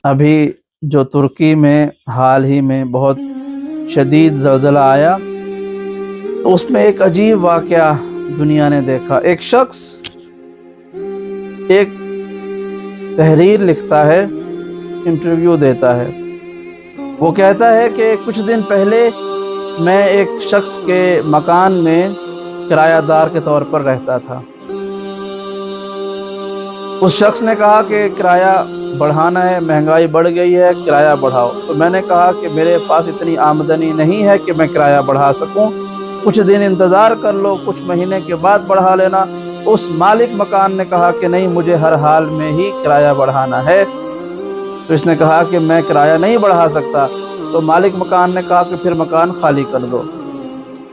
अभी जो तुर्की में हाल ही में बहुत शदीद ज़लज़ला आया, तो उसमें एक अजीब वाक़या दुनिया ने देखा। एक शख्स एक तहरीर लिखता है, इंटरव्यू देता है। वो कहता है कि कुछ दिन पहले मैं एक शख्स के मकान में किरायादार के तौर पर रहता था। उस शख्स ने कहा कि किराया बढ़ाना है, महंगाई बढ़ गई है, किराया बढ़ाओ। तो मैंने कहा कि मेरे पास इतनी आमदनी नहीं है कि मैं किराया बढ़ा सकूं, कुछ दिन इंतज़ार कर लो, कुछ महीने के बाद बढ़ा लेना। उस मालिक मकान ने कहा कि नहीं, मुझे हर हाल में ही किराया बढ़ाना है। तो इसने कहा कि मैं किराया नहीं बढ़ा सकता। तो मालिक मकान ने कहा कि फिर मकान खाली कर दो।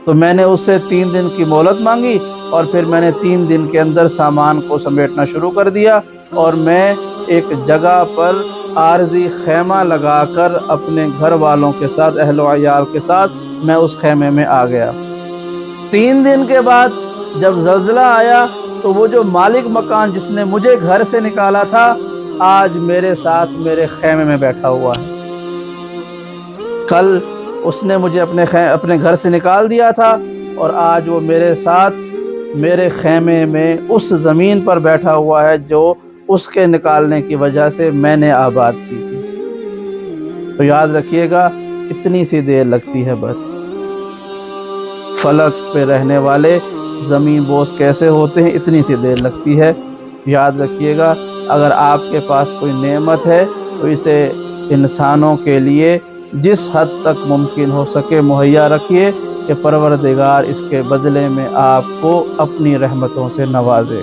तो मैंने उससे 3 दिन की मोहलत मांगी और फिर मैंने 3 दिन के अंदर सामान को समेटना शुरू कर दिया और मैं एक जगह पर आरजी खैमा लगाकर अपने घर वालों के साथ, अहल व अयाल के साथ, मैं उस खैमे में आ गया। 3 दिन के बाद जब ज़लज़ला आया तो वो जो मालिक मकान जिसने मुझे घर से निकाला था, आज मेरे साथ मेरे खैमे में बैठा हुआ है। कल उसने मुझे अपने घर से निकाल दिया था और आज वो मेरे साथ मेरे खैमे में उस ज़मीन पर बैठा हुआ है जो उसके निकालने की वजह से मैंने आबाद की थी। तो याद रखिएगा, इतनी सी देर लगती है बस। फलक पे रहने वाले ज़मीन बोस कैसे होते हैं, इतनी सी देर लगती है। याद रखिएगा, अगर आपके पास कोई नेमत है तो इसे इंसानों के लिए जिस हद तक मुमकिन हो सके मुहैया रखिए कि परवरदिगार इसके बदले में आपको अपनी रहमतों से नवाजे।